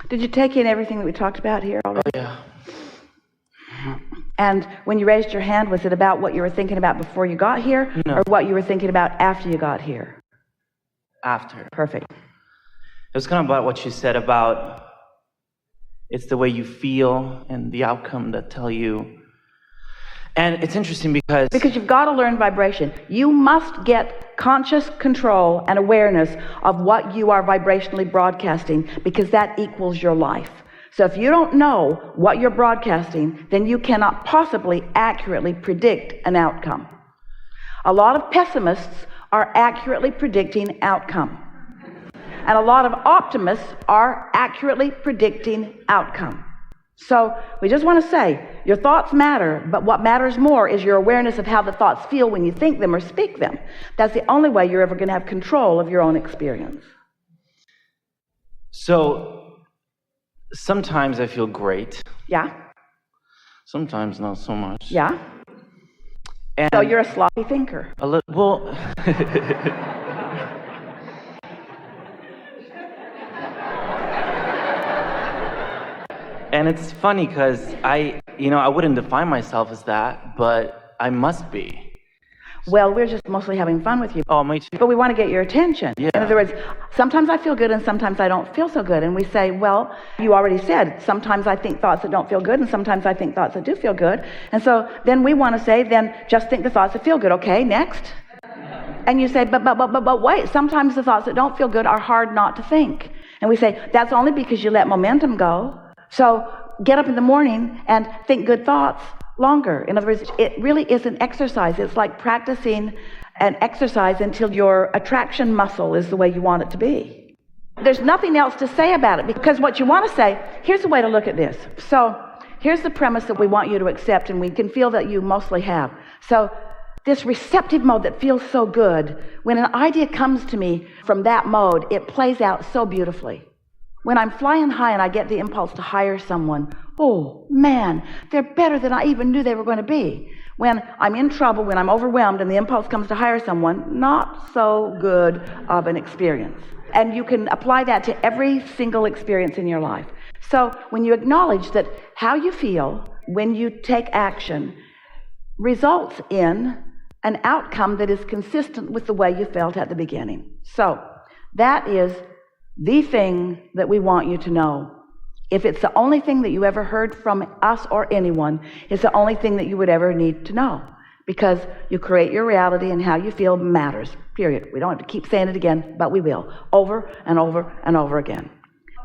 Did you take in everything that we talked about here already? Oh, yeah. And when you raised your hand, was it about what you were thinking about before you got here? No. Or what you were thinking about after you got here? After. Perfect. It was kind of about what you said about it's the way you feel and the outcome that tell you. And it's interesting because you've got to learn vibration. You must get conscious control and awareness of what you are vibrationally broadcasting, because that equals your life. So if you don't know what you're broadcasting, then you cannot possibly accurately predict an outcome. A lot of pessimists are accurately predicting outcome. And a lot of optimists are accurately predicting outcome. So we just want to say, your thoughts matter, but what matters more is your awareness of how the thoughts feel when you think them or speak them. That's the only way you're ever going to have control of your own experience. So sometimes I feel great. Yeah? Sometimes not so much. Yeah? And so you're a sloppy thinker. A little, well, and it's funny because I wouldn't define myself as that, but I must be. Well, we're just mostly having fun with you. Oh, me too. But we want to get your attention. Yeah. In other words, sometimes I feel good and sometimes I don't feel so good. And we say, well, you already said, sometimes I think thoughts that don't feel good and sometimes I think thoughts that do feel good. And so then we want to say, then just think the thoughts that feel good. Okay, next. And you say, but wait, sometimes the thoughts that don't feel good are hard not to think. And we say, that's only because you let momentum go. So get up in the morning and think good thoughts longer. In other words, it really is an exercise. It's like practicing an exercise until your attraction muscle is the way you want it to be. There's nothing else to say about it, because what you want to say, here's the way to look at this. So here's the premise that we want you to accept, and we can feel that you mostly have. So this receptive mode that feels so good, when an idea comes to me from that mode, it plays out so beautifully. When I'm flying high and I get the impulse to hire someone, oh man, they're better than I even knew they were going to be. When I'm in trouble, when I'm overwhelmed and the impulse comes to hire someone, not so good of an experience. And you can apply that to every single experience in your life. So when you acknowledge that how you feel when you take action results in an outcome that is consistent with the way you felt at the beginning. So that is the thing that we want you to know. If it's the only thing that you ever heard from us or anyone, it's the only thing that you would ever need to know, because you create your reality, and how you feel matters, period. We don't have to keep saying it again, but we will, over and over and over again.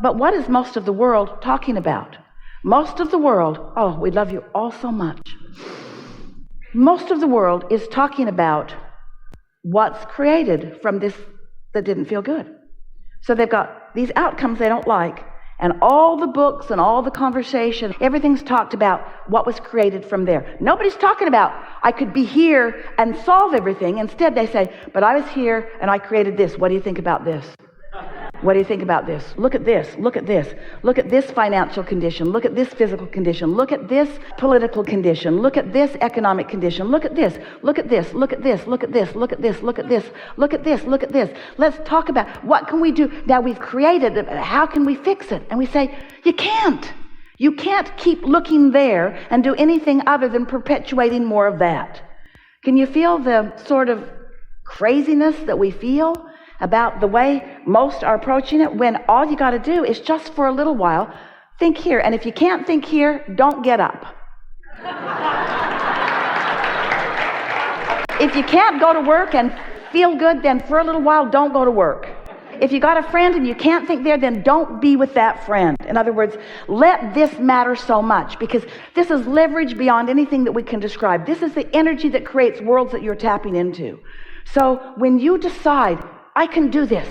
But what is most of the world talking about? Most of the world, oh, we love you all so much. Most of the world is talking about what's created from this that didn't feel good. So they've got these outcomes they don't like, and all the books and all the conversation, everything's talked about what was created from there. Nobody's talking about, I could be here and solve everything. Instead, they say, but I was here and I created this. What do you think about this? What do you think about this? Look at this. Look at this. Look at this financial condition. Look at this physical condition. Look at this political condition. Look at this economic condition. Look at this. Look at this. Look at this. Look at this. Look at this. Look at this. Look at this. Look at this. Let's talk about what can we do now we've created it. How can we fix it? And we say, you can't. You can't keep looking there and do anything other than perpetuating more of that. Can you feel the sort of craziness that we feel about the way most are approaching it, when all you got to do is just for a little while think here, and if you can't think here, don't get up. If you can't go to work and feel good, then for a little while don't go to work. If you got a friend and you can't think there, then don't be with that friend. In other words, let this matter so much, because this is leverage beyond anything that we can describe. This is the energy that creates worlds that you're tapping into. So when you decide, I can do this.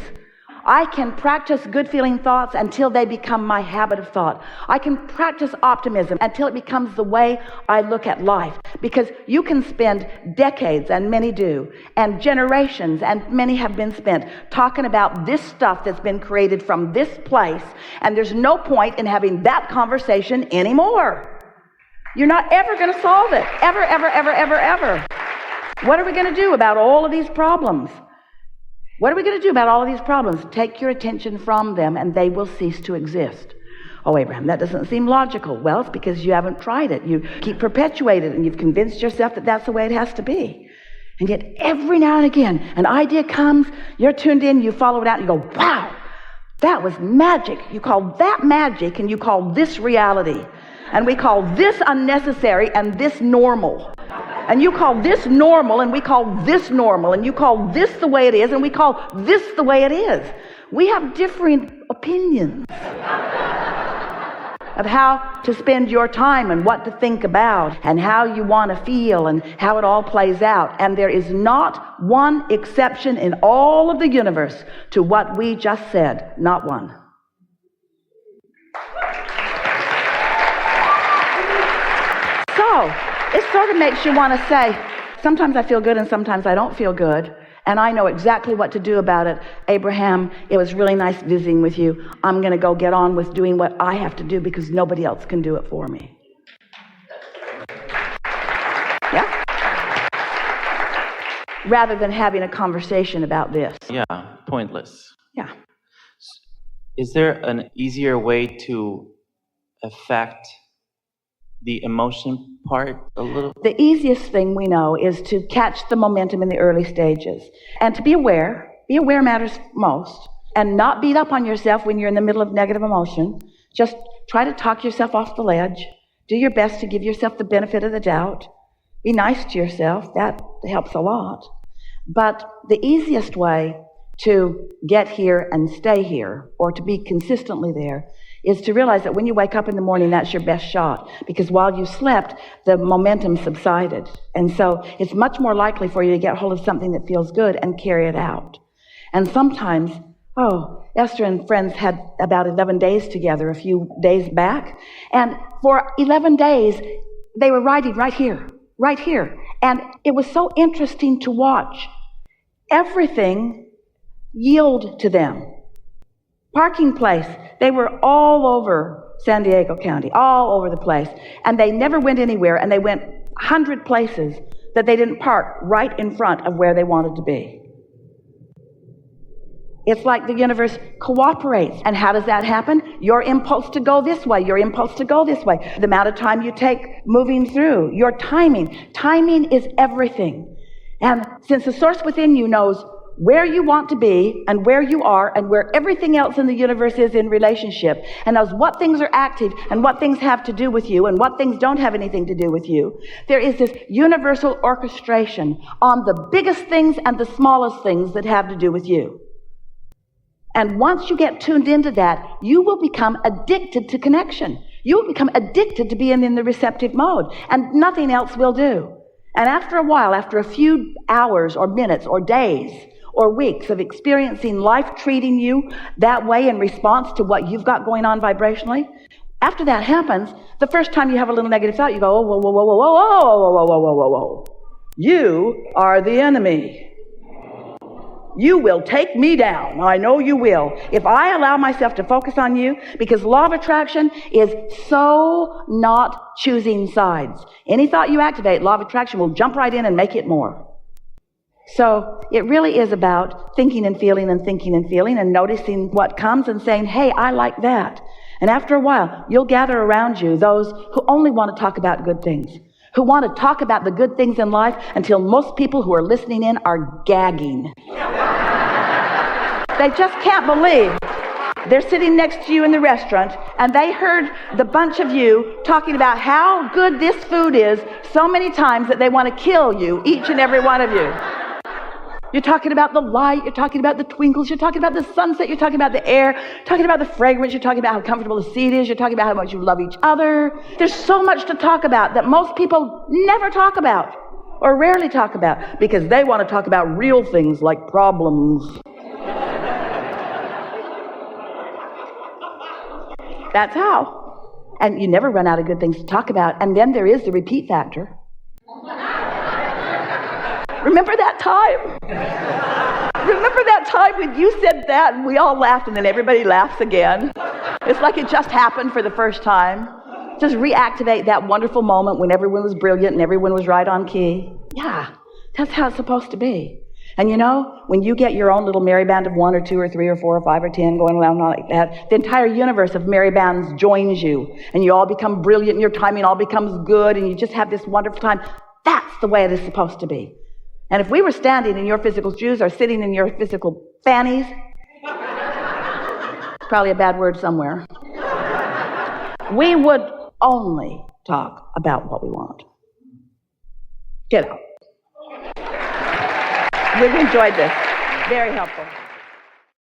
I can practice good feeling thoughts until they become my habit of thought. I can practice optimism until it becomes the way I look at life. Because you can spend decades, and many do, and generations, and many have been spent, talking about this stuff that's been created from this place, and there's no point in having that conversation anymore. You're not ever going to solve it. Ever, ever, ever, ever, ever. What are we going to do about all of these problems? What are we going to do about all of these problems? Take your attention from them and they will cease to exist. Oh, Abraham, that doesn't seem logical. Well, it's because you haven't tried it. You keep perpetuating it, and you've convinced yourself that that's the way it has to be. And yet every now and again, an idea comes, you're tuned in, you follow it out, and you go, wow, that was magic. You call that magic, and you call this reality. And we call this unnecessary and this normal. And you call this normal, and we call this normal. And you call this the way it is, and we call this the way it is. We have different opinions of how to spend your time and what to think about and how you want to feel and how it all plays out. And there is not one exception in all of the universe to what we just said. Not one. So it sort of makes you want to say, sometimes I feel good and sometimes I don't feel good. And I know exactly what to do about it. Abraham, it was really nice visiting with you. I'm going to go get on with doing what I have to do because nobody else can do it for me. Yeah? Rather than having a conversation about this. Yeah, pointless. Yeah. Is there an easier way to affect the emotion part a little? The easiest thing we know is to catch the momentum in the early stages and to be aware. Be aware matters most, and not beat up on yourself when you're in the middle of negative emotion. Just try to talk yourself off the ledge. Do your best to give yourself the benefit of the doubt. Be nice to yourself. That helps a lot. But the easiest way to get here and stay here, or to be consistently there, is to realize that when you wake up in the morning, that's your best shot. Because while you slept, the momentum subsided. And so it's much more likely for you to get hold of something that feels good and carry it out. And sometimes, Esther and friends had about 11 days together a few days back. And for 11 days, they were riding right here. And it was so interesting to watch. Everything yield to them. Parking place, they were all over San Diego County, all over the place. And they never went anywhere, and they went 100 places that they didn't park right in front of where they wanted to be. It's like the universe cooperates. And how does that happen? Your impulse to go this way, your impulse to go this way, the amount of time you take moving through, your timing. Timing is everything. And since the source within you knows where you want to be and where you are and where everything else in the universe is in relationship, and knows what things are active and what things have to do with you and what things don't have anything to do with you, there is this universal orchestration on the biggest things and the smallest things that have to do with you. And once you get tuned into that, you will become addicted to connection. You will become addicted to being in the receptive mode, and nothing else will do. And after a while, after a few hours or minutes or days or weeks of experiencing life treating you that way in response to what you've got going on vibrationally, after that happens, the first time you have a little negative thought, you go, oh, whoa, whoa, whoa, whoa, whoa, whoa, whoa, whoa, whoa, whoa, whoa. You are the enemy. You will take me down. I know you will. If I allow myself to focus on you, because law of attraction is so not choosing sides. Any thought you activate, law of attraction will jump right in and make it more. So it really is about thinking and feeling and noticing what comes and saying, hey, I like that. And after a while, you'll gather around you those who only want to talk about good things, who want to talk about the good things in life until most people who are listening in are gagging. They just can't believe they're sitting next to you in the restaurant and they heard the bunch of you talking about how good this food is so many times that they want to kill you, each and every one of you. You're talking about the light, you're talking about the twinkles, you're talking about the sunset, you're talking about the air, talking about the fragrance, you're talking about how comfortable the seat is, you're talking about how much you love each other. There's so much to talk about that most people never talk about or rarely talk about because they want to talk about real things like problems. That's how. And you never run out of good things to talk about. And then there is the repeat factor. Remember that time? Remember that time when you said that and we all laughed and then everybody laughs again? It's like it just happened for the first time. Just reactivate that wonderful moment when everyone was brilliant and everyone was right on key. Yeah, that's how it's supposed to be. And you know, when you get your own little merry band of 1 or 2 or 3 or 4 or 5 or 10 going around like that, the entire universe of merry bands joins you, and you all become brilliant, and your timing all becomes good, and you just have this wonderful time. That's the way it is supposed to be. And if we were standing in your physical shoes or sitting in your physical fannies, probably a bad word somewhere, we would only talk about what we want. Get out. We've enjoyed this. Very helpful.